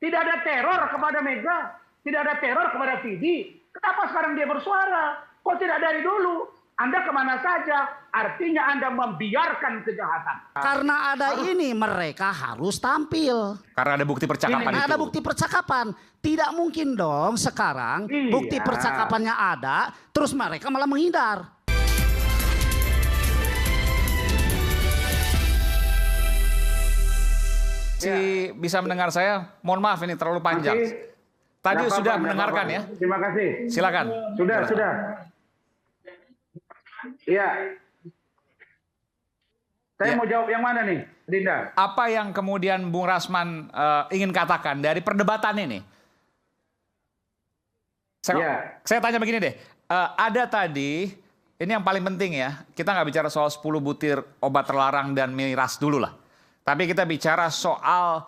Tidak ada teror kepada Mega, tidak ada teror kepada Vidi. Kenapa sekarang dia bersuara? Kok tidak dari dulu? Anda kemana saja? Artinya Anda membiarkan kejahatan. Karena ada ini mereka harus tampil. Karena ada bukti percakapan Karena itu. ada bukti percakapan. Tidak mungkin dong sekarang bukti percakapannya ada, terus mereka malah menghindar. Bisa mendengar saya? Mohon maaf ini terlalu panjang. Tadi sudah mendengarkan ya? Terima kasih. Silakan. Sudah. Iya. Saya mau jawab yang mana nih, Dinda? Apa yang kemudian Bung Rasman ingin katakan dari perdebatan ini? Saya tanya begini deh. Ada tadi, ini yang paling penting ya. Kita nggak bicara soal 10 butir obat terlarang dan miras dulu lah. Tapi kita bicara soal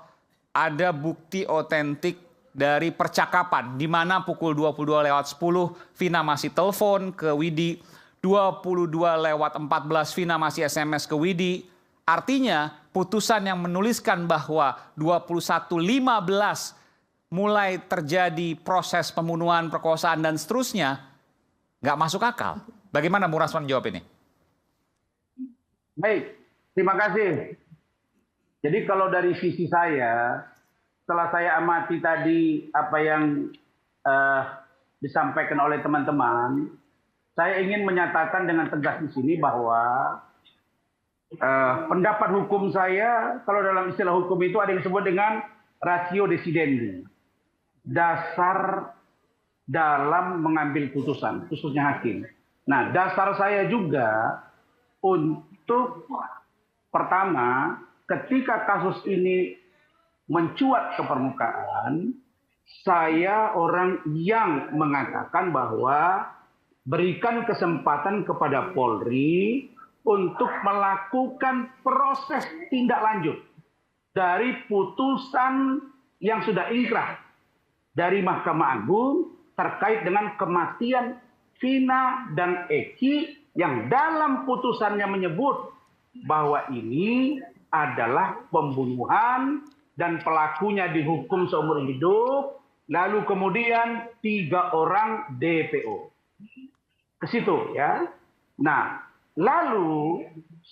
ada bukti otentik dari percakapan. Di mana pukul 22:10 Vina masih telepon ke Widi. 22:14 Vina masih SMS ke Widi. Artinya putusan yang menuliskan bahwa 21:15 mulai terjadi proses pembunuhan, perkosaan dan seterusnya nggak masuk akal. Bagaimana Bung Rasman jawab ini? Baik, terima kasih. Jadi kalau dari sisi saya, setelah saya amati tadi apa yang disampaikan oleh teman-teman, saya ingin menyatakan dengan tegas di sini bahwa pendapat hukum saya, kalau dalam istilah hukum itu ada yang disebut dengan ratio decidendi. Dasar dalam mengambil putusan, khususnya hakim. Nah, dasar saya juga untuk pertama, ketika kasus ini mencuat ke permukaan, saya orang yang mengatakan bahwa berikan kesempatan kepada Polri untuk melakukan proses tindak lanjut dari putusan yang sudah inkrah dari Mahkamah Agung terkait dengan kematian Vina dan Eki yang dalam putusannya menyebut bahwa ini adalah pembunuhan dan pelakunya dihukum seumur hidup, lalu kemudian 3 orang DPO. Ke situ ya. Nah, lalu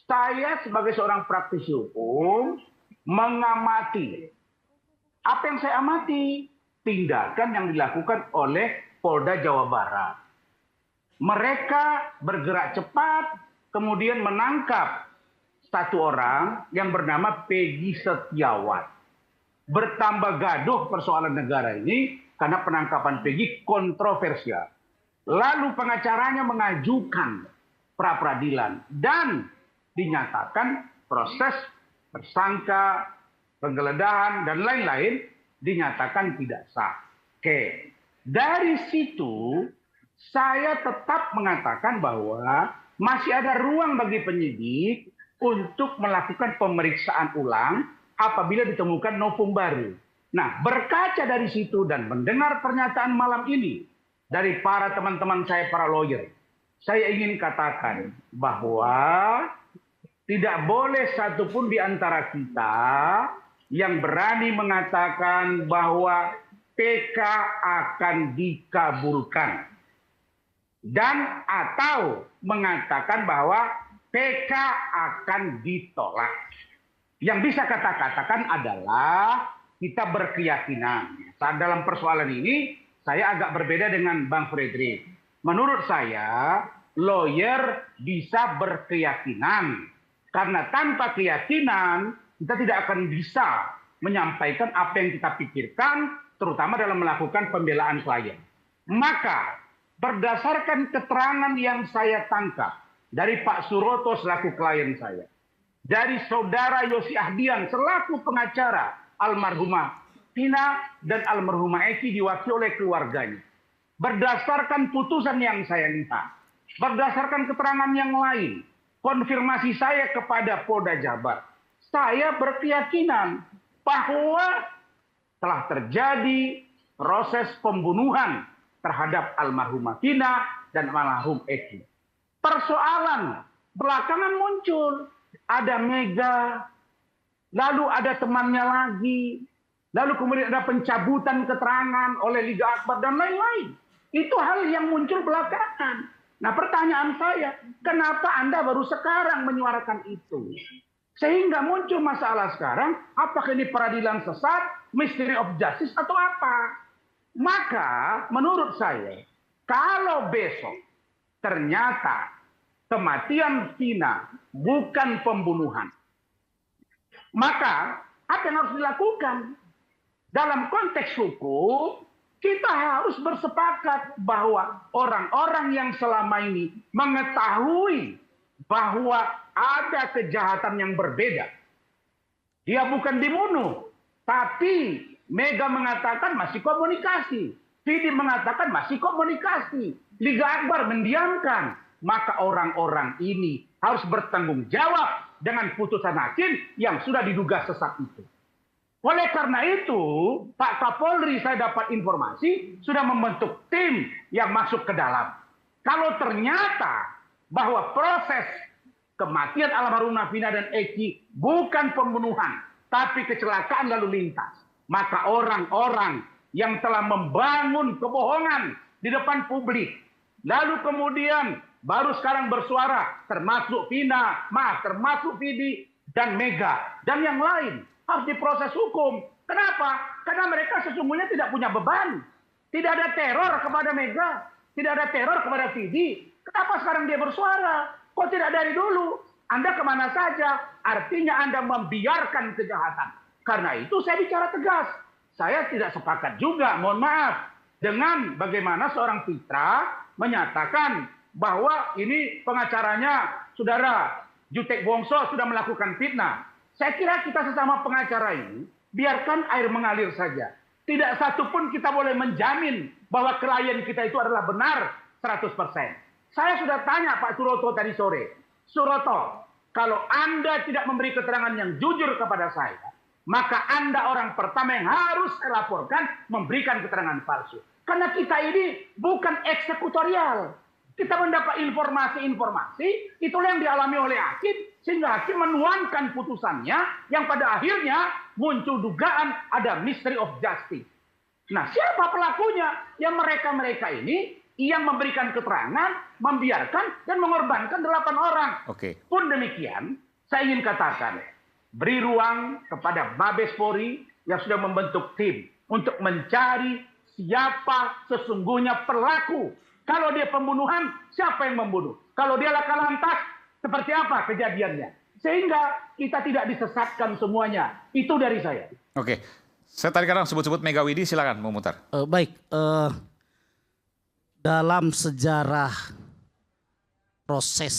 saya sebagai seorang praktisi hukum mengamati. Apa yang saya amati? Tindakan yang dilakukan oleh Polda Jawa Barat. Mereka bergerak cepat, kemudian menangkap satu orang yang bernama Peggy Setiawan. Bertambah gaduh persoalan negara ini karena penangkapan Peggy kontroversial. Lalu pengacaranya mengajukan pra-peradilan dan dinyatakan proses tersangka, penggeledahan dan lain-lain dinyatakan tidak sah. Oke. Dari situ saya tetap mengatakan bahwa masih ada ruang bagi penyidik untuk melakukan pemeriksaan ulang apabila ditemukan novum baru. Nah, berkaca dari situ dan mendengar pernyataan malam ini dari para teman-teman saya, para lawyer, saya ingin katakan bahwa tidak boleh satupun di antara kita yang berani mengatakan bahwa PK akan dikabulkan dan atau mengatakan bahwa PK akan ditolak. Yang bisa kita katakan adalah kita berkeyakinan. Saat dalam persoalan ini, saya agak berbeda dengan Bang Fredrik. Menurut saya, lawyer bisa berkeyakinan. Karena tanpa keyakinan, kita tidak akan bisa menyampaikan apa yang kita pikirkan, terutama dalam melakukan pembelaan klien. Maka, berdasarkan keterangan yang saya tangkap, dari Pak Suroto selaku klien saya, dari saudara Yosi Ahdian selaku pengacara almarhumah Vina dan almarhumah Eki diwakili oleh keluarganya. Berdasarkan putusan yang saya lihat, berdasarkan keterangan yang lain, konfirmasi saya kepada Polda Jabar, saya berkeyakinan bahwa telah terjadi proses pembunuhan terhadap almarhumah Vina dan almarhum Eki. Persoalan belakangan muncul, ada Mega, lalu ada temannya lagi, lalu kemudian ada pencabutan keterangan oleh Liga Akbar dan lain-lain. Itu hal yang muncul belakangan. Nah, pertanyaan saya, kenapa Anda baru sekarang menyuarakan itu? Sehingga muncul masalah sekarang, apakah ini peradilan sesat, mystery of justice atau apa? Maka menurut saya, kalau besok ternyata kematian Vina bukan pembunuhan, maka apa yang harus dilakukan? Dalam konteks hukum, kita harus bersepakat bahwa orang-orang yang selama ini mengetahui bahwa ada kejahatan yang berbeda. Dia bukan dibunuh, tapi Mega mengatakan masih komunikasi. Vidi mengatakan masih komunikasi. Liga Akbar mendiamkan. Maka orang-orang ini harus bertanggung jawab dengan putusan hakim yang sudah diduga sesat itu. Oleh karena itu, Pak Kapolri saya dapat informasi sudah membentuk tim yang masuk ke dalam. Kalau ternyata bahwa proses kematian almarhumah Vina dan Eki bukan pembunuhan, tapi kecelakaan lalu lintas, maka orang-orang yang telah membangun kebohongan di depan publik, lalu kemudian baru sekarang bersuara, termasuk Vina, termasuk Vidi dan Mega dan yang lain, harus diproses hukum. Kenapa? Karena mereka sesungguhnya tidak punya beban. Tidak ada teror kepada Mega, tidak ada teror kepada Vidi. Kenapa sekarang dia bersuara? Kok tidak dari dulu? Anda kemana saja? Artinya Anda membiarkan kejahatan. Karena itu saya bicara tegas. Saya tidak sepakat juga, mohon maaf, dengan bagaimana seorang Fitra menyatakan bahwa ini pengacaranya saudara Jutek Wongso sudah melakukan fitnah. Saya kira kita sesama pengacara ini biarkan air mengalir saja. Tidak satu pun kita boleh menjamin bahwa klien kita itu adalah benar 100%. Saya sudah tanya Pak Suroto tadi sore. Suroto, kalau Anda tidak memberi keterangan yang jujur kepada saya, maka Anda orang pertama yang harus saya laporkan memberikan keterangan palsu. Karena kita ini bukan eksekutorial. Kita mendapat informasi-informasi, itulah yang dialami oleh hakim, sehingga hakim menuangkan putusannya, yang pada akhirnya muncul dugaan ada mystery of justice. Nah, siapa pelakunya? Ya mereka-mereka ini yang memberikan keterangan, membiarkan, dan mengorbankan 8 orang. Pun demikian, saya ingin katakan, beri ruang kepada Mabes Polri yang sudah membentuk tim untuk mencari siapa sesungguhnya pelaku. Kalau dia pembunuhan, siapa yang membunuh? Kalau dia laka lantas, seperti apa kejadiannya? Sehingga kita tidak disesatkan semuanya. Itu dari saya. Oke, saya tadi kadang sebut-sebut Mega Widi, silakan memutar. Baik, dalam sejarah proses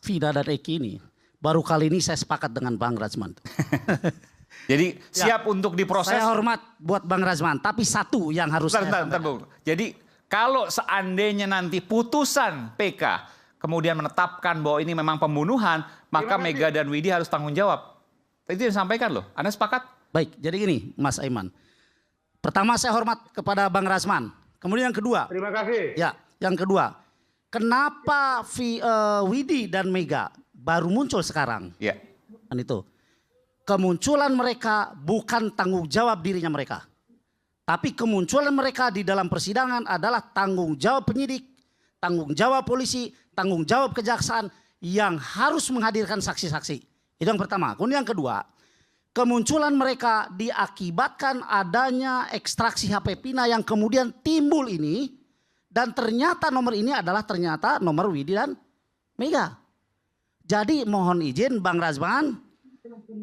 Vina dan Eki ini, baru kali ini saya sepakat dengan Bang Rajman. Jadi siap untuk diproses. Saya hormat buat Bang Rajman, tapi satu yang harus Bentar, Bung. Jadi kalau seandainya nanti putusan PK kemudian menetapkan bahwa ini memang pembunuhan, maka Mega dan Widi harus tanggung jawab. Itu yang disampaikan loh. Anda sepakat? Baik, jadi gini Mas Aiman. Pertama saya hormat kepada Bang Rajman. Kemudian yang kedua. Terima kasih. Ya, yang kedua. Kenapa Widi dan Mega baru muncul sekarang? Ya. Kan itu. Kemunculan mereka bukan tanggung jawab dirinya mereka. Tapi kemunculan mereka di dalam persidangan adalah tanggung jawab penyidik, tanggung jawab polisi, tanggung jawab kejaksaan yang harus menghadirkan saksi-saksi. Itu yang pertama. Kemudian yang kedua, kemunculan mereka diakibatkan adanya ekstraksi HP Vina yang kemudian timbul ini. Dan ternyata nomor ini adalah ternyata nomor Widi dan Mega. Jadi mohon izin Bang Rajman,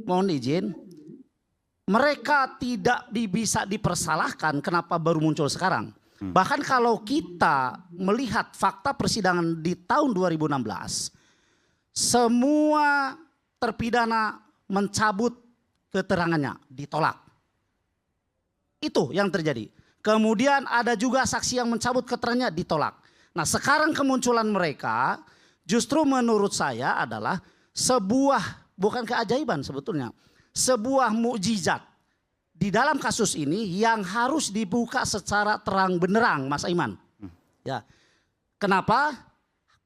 mohon izin. Mereka tidak bisa dipersalahkan kenapa baru muncul sekarang. Bahkan kalau kita melihat fakta persidangan di tahun 2016, semua terpidana mencabut keterangannya, ditolak. Itu yang terjadi. Kemudian ada juga saksi yang mencabut keterangannya, ditolak. Nah sekarang kemunculan mereka justru menurut saya adalah sebuah, bukan keajaiban sebetulnya, sebuah mukjizat di dalam kasus ini yang harus dibuka secara terang benderang, Mas Aiman. Ya, kenapa?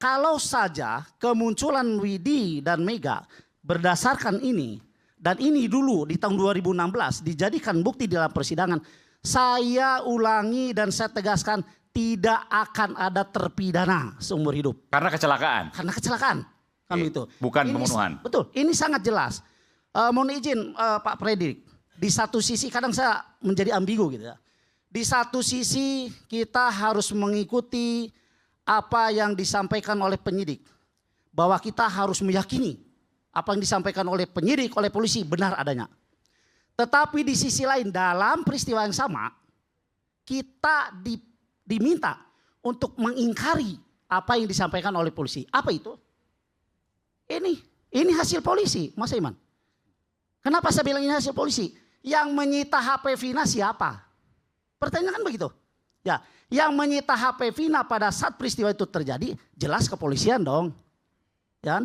Kalau saja kemunculan Widi dan Mega berdasarkan ini dan ini dulu di tahun 2016 dijadikan bukti dalam persidangan, saya ulangi dan saya tegaskan tidak akan ada terpidana seumur hidup. Karena kecelakaan? Karena kecelakaan. Kami itu. Bukan ini, pembunuhan? Betul, ini sangat jelas. Mohon izin Pak Fredrik, di satu sisi kadang saya menjadi ambigu gitu ya. Di satu sisi kita harus mengikuti apa yang disampaikan oleh penyidik. Bahwa kita harus meyakini apa yang disampaikan oleh penyidik, oleh polisi benar adanya. Tetapi di sisi lain dalam peristiwa yang sama kita diminta untuk mengingkari apa yang disampaikan oleh polisi. Apa itu? Ini hasil polisi, Mas Iman. Kenapa saya bilang ini hasil polisi? Yang menyita HP Vina siapa? Pertanyaan kan begitu. Ya, yang menyita HP Vina pada saat peristiwa itu terjadi jelas kepolisian dong. Ya.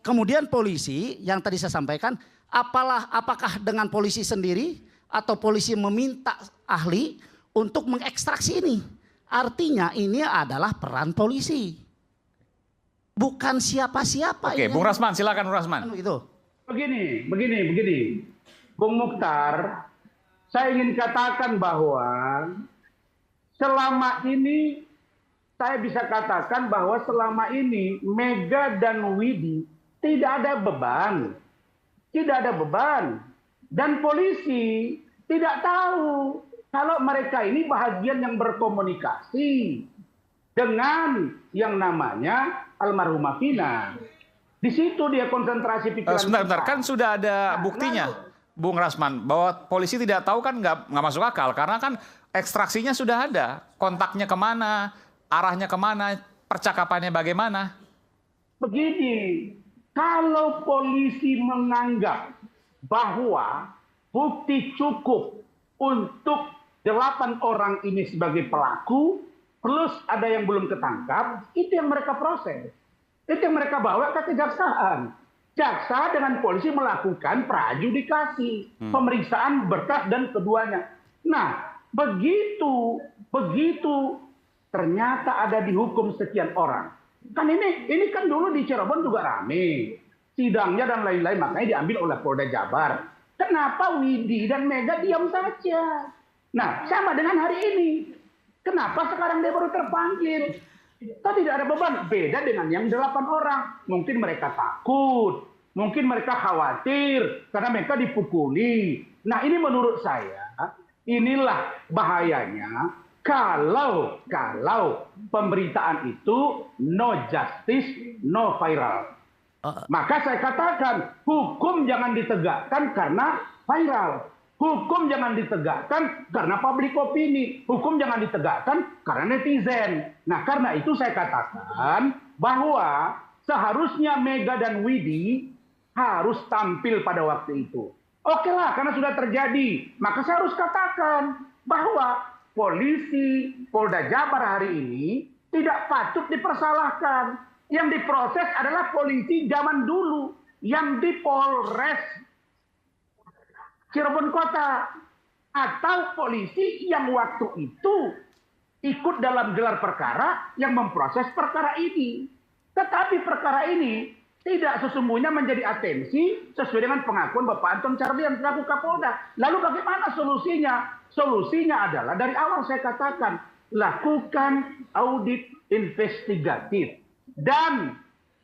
Kemudian polisi yang tadi saya sampaikan, apakah dengan polisi sendiri atau polisi meminta ahli untuk mengekstraksi ini? Artinya ini adalah peran polisi. Bukan siapa-siapa. Oke, Bung Rasman, silakan Bung Rasman. Gitu. Begini. Bung Mukhtar, saya ingin katakan bahwa selama ini saya bisa katakan bahwa selama ini Mega dan Widi tidak ada beban. Tidak ada beban. Dan polisi tidak tahu kalau mereka ini bahagian yang berkomunikasi dengan yang namanya almarhumah Vina. Di situ dia konsentrasi pikiran. Sebentar, kan sudah ada buktinya, Bung Rasman, bahwa polisi tidak tahu kan nggak masuk akal karena kan ekstraksinya sudah ada, kontaknya kemana, arahnya kemana, percakapannya bagaimana. Begini, kalau polisi menganggap bahwa bukti cukup untuk 8 orang ini sebagai pelaku, plus ada yang belum ketangkap, itu yang mereka proses. Itu yang mereka bawa ke kejaksaan. Jaksa dengan polisi melakukan prajudikasi, pemeriksaan berkas dan keduanya. Nah, begitu ternyata ada dihukum sekian orang. Kan ini kan dulu di Cirebon juga rame. Sidangnya dan lain-lain makanya diambil oleh Polda Jabar. Kenapa Widi dan Mega diam saja? Nah, sama dengan hari ini. Kenapa sekarang dia baru terpanggil? Kita tidak ada beban. Beda dengan yang 8 orang. Mungkin mereka takut. Mungkin mereka khawatir karena mereka dipukuli. Nah, ini menurut saya, inilah bahayanya kalau pemberitaan itu no justice, no viral. Maka saya katakan, hukum jangan ditegakkan karena viral. Hukum jangan ditegakkan karena public opini. Hukum jangan ditegakkan karena netizen. Nah, karena itu saya katakan bahwa seharusnya Mega dan Widi harus tampil pada waktu itu. Oke lah, karena sudah terjadi. Maka saya harus katakan bahwa polisi Polda Jabar hari ini tidak patut dipersalahkan. Yang diproses adalah polisi zaman dulu yang di Polres Cirebon Kota atau polisi yang waktu itu ikut dalam gelar perkara yang memproses perkara ini. Tetapi perkara ini tidak sesungguhnya menjadi atensi sesuai dengan pengakuan Bapak Anton Carlyan selaku Kapolda. Lalu bagaimana solusinya? Solusinya adalah dari awal saya katakan lakukan audit investigatif. Dan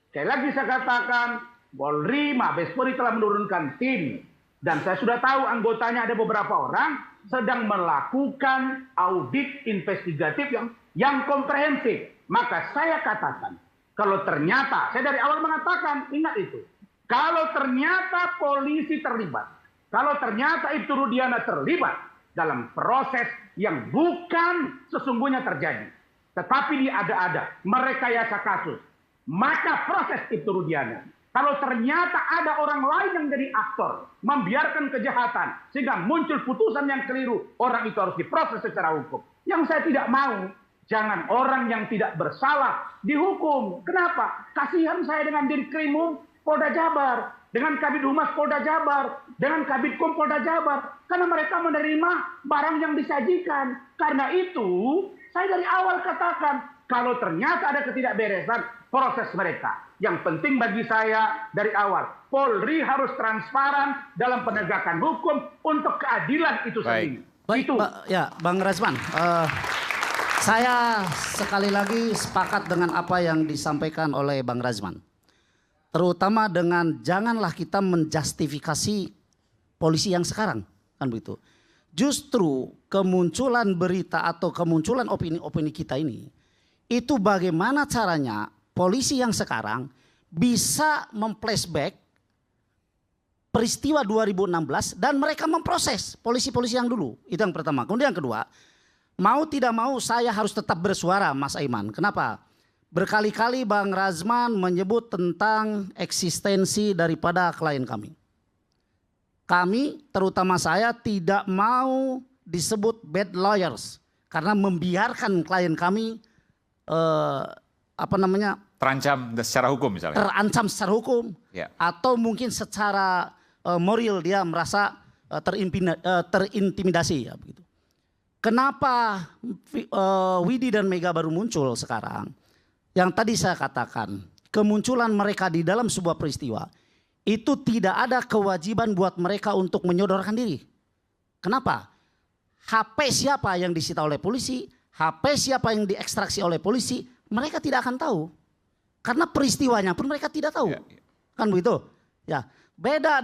sekali lagi saya katakan Polri, Mabes Polri telah menurunkan tim. Dan saya sudah tahu anggotanya ada beberapa orang sedang melakukan audit investigatif yang komprehensif. Maka saya katakan, kalau ternyata, saya dari awal mengatakan, ingat itu. Kalau ternyata polisi terlibat, kalau ternyata Ibtu Rudiana terlibat dalam proses yang bukan sesungguhnya terjadi, tetapi dia ada merekayasa kasus, maka proses Ibtu Rudiana. Kalau ternyata ada orang lain yang jadi aktor, membiarkan kejahatan, sehingga muncul putusan yang keliru, orang itu harus diproses secara hukum. Yang saya tidak mau, jangan orang yang tidak bersalah dihukum. Kenapa? Kasihan saya dengan Dirkrimum Polda Jabar, dengan Kabid Humas Polda Jabar, dengan Kabidkum Polda Jabar. Karena mereka menerima barang yang disajikan. Karena itu, saya dari awal katakan, kalau ternyata ada ketidakberesan proses mereka. Yang penting bagi saya dari awal, Polri harus transparan dalam penegakan hukum untuk keadilan itu sendiri. Baik, itu. Ya, Bang Razman, saya sekali lagi sepakat dengan apa yang disampaikan oleh Bang Razman. Terutama dengan janganlah kita menjustifikasi polisi yang sekarang, kan begitu. Justru kemunculan berita atau kemunculan opini-opini kita ini, itu bagaimana caranya polisi yang sekarang bisa memflashback peristiwa 2016 dan mereka memproses polisi-polisi yang dulu. Itu yang pertama. Kemudian yang kedua, mau tidak mau saya harus tetap bersuara, Mas Aiman. Kenapa? Berkali-kali Bang Razman menyebut tentang eksistensi daripada klien kami. Kami, terutama saya, tidak mau disebut bad lawyers karena membiarkan klien kami terancam secara hukum misalnya. Terancam secara hukum, Ya. atau mungkin secara moral dia merasa terintimidasi, ya begitu. Kenapa Widi dan Mega baru muncul sekarang? Yang tadi saya katakan, kemunculan mereka di dalam sebuah peristiwa itu tidak ada kewajiban buat mereka untuk menyodorkan diri. Kenapa? HP siapa yang disita oleh polisi, HP siapa yang diekstraksi oleh polisi, mereka tidak akan tahu. Karena peristiwanya pun mereka tidak tahu. Ya. Kan begitu? Ya. Beda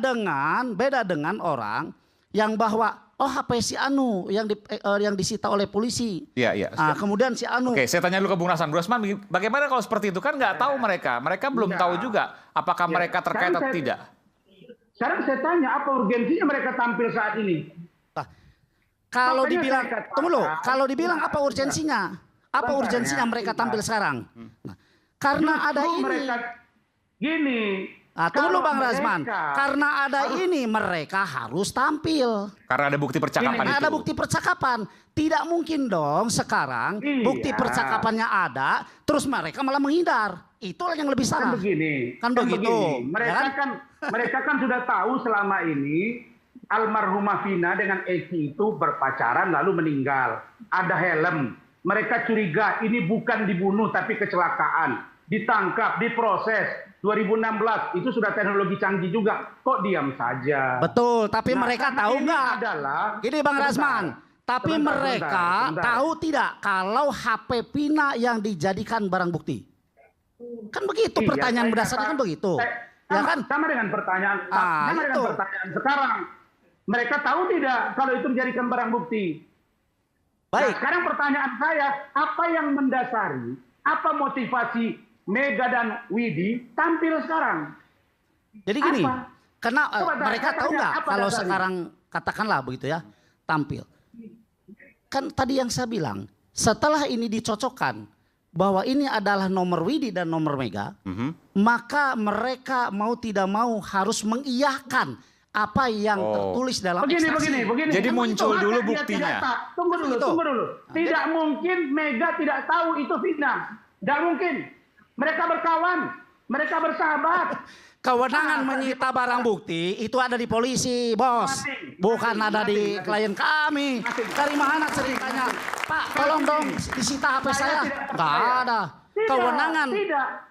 dengan orang yang bahwa HP si Anu yang disita oleh polisi. Iya. Nah, kemudian si Anu. Oke, saya tanya dulu ke Bung Rasman. Bung Rasman, bagaimana kalau seperti itu? Kan nggak tahu mereka. Mereka belum tahu juga apakah mereka terkait atau tidak. Sekarang saya tanya, apa urgensinya mereka tampil saat ini? Kalau Makanya dibilang, saya katakan, tunggu dulu, kalau dibilang apa urgensinya? Apa urgensinya mereka tampil sekarang? Nah, karena ada ini. Mereka, gini. Tunggu dulu Bang Razman. mereka- Karena ada ini mereka harus tampil. Karena ada bukti percakapan Karena itu. ada bukti percakapan. Tidak mungkin dong sekarang Iya. bukti percakapannya ada, terus mereka malah menghindar. Itulah yang lebih salah. Kan begini. Kan begitu, begini. ya kan? Mereka kan sudah tahu selama ini almarhumah Vina dengan Eki itu berpacaran lalu meninggal. Ada helm. Mereka curiga ini bukan dibunuh tapi kecelakaan. Ditangkap, diproses. 2016 itu sudah teknologi canggih juga. Kok diam saja? Betul, tapi Nah, mereka karena tahu ini nggak? adalah- Gini Bang Sebentar. Razman, tapi mereka Sebentar. tahu tidak kalau HP Pina yang dijadikan barang bukti? Kan begitu Iya, pertanyaan saya berdasarnya kan kata- begitu. sama, Ya kan? sama dengan pertanyaan, Ah, sama dengan itu. pertanyaan sekarang. Mereka tahu tidak kalau itu dijadikan barang bukti? Nah, Baik. sekarang pertanyaan saya, apa yang mendasari, apa motivasi Mega dan Widi tampil sekarang? Jadi gini, Apa? karena Coba mereka tanya, tahu nggak apa kalau dasarnya? sekarang katakanlah begitu ya, tampil. Kan tadi yang saya bilang, setelah ini dicocokkan bahwa ini adalah nomor Widi dan nomor Mega, maka mereka mau tidak mau harus mengiyakan apa yang tertulis dalam ekstraksi. Begini. Jadi Kan muncul begitu. dulu Maka dia buktinya. tidak tunggu dulu. Tidak mungkin Mega tidak tahu itu Vina. Tidak mungkin. Mereka berkawan, mereka bersahabat. Kewenangan menyita barang bukti itu ada di polisi, bos. Bukan ada di klien kami. Dari mana ceritanya? Pak, tolong dong disita HP saya. Nggak ada. Kewenangan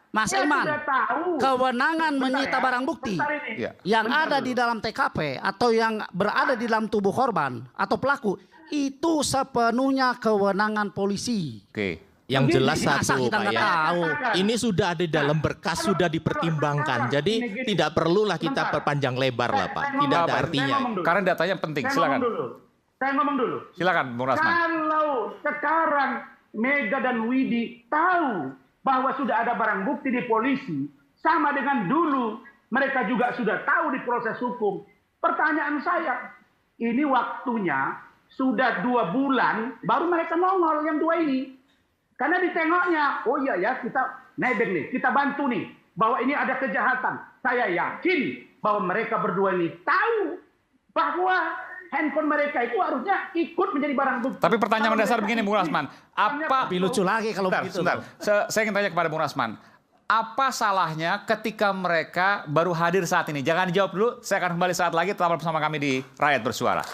Mas Dia Iman, sudah tahu. kewenangan Bentar menyita ya, barang bukti bentar ini. Iya. yang Bentar ada dulu. di dalam TKP atau yang berada di dalam tubuh korban atau pelaku itu sepenuhnya kewenangan polisi. Oke. Yang Begini, jelas masa satu kita Pak nggak ya. tahu? Ini sudah ada di dalam berkas, sudah dipertimbangkan. Jadi tidak perlulah kita Bentar. perpanjang lebar lah Pak. Saya Tidak ada ngomong- artinya. saya ngomong dulu. Karena datanya penting, Saya silakan. ngomong dulu. Silakan Bung Rasman. Kalau sekarang Mega dan Widi tahu bahwa sudah ada barang bukti di polisi, sama dengan dulu mereka juga sudah tahu di proses hukum. Pertanyaan saya, ini waktunya sudah 2 bulan baru mereka nongol yang 2 ini. Karena ditengoknya, oh iya ya kita nebeng nih, kita bantu nih bahwa ini ada kejahatan. Saya yakin bahwa mereka berdua ini tahu bahwa handphone mereka itu harusnya ikut menjadi barang bukti. Tapi pertanyaan Kalau mendasar mereka begini Bung ikut, Rasman. hanya Apa Tapi lucu lagi kalau begitu. Sebentar. Saya ingin tanya kepada Bung Rasman. Apa salahnya ketika mereka baru hadir saat ini? Jangan dijawab dulu, saya akan kembali saat lagi tetap bersama kami di Rakyat Bersuara.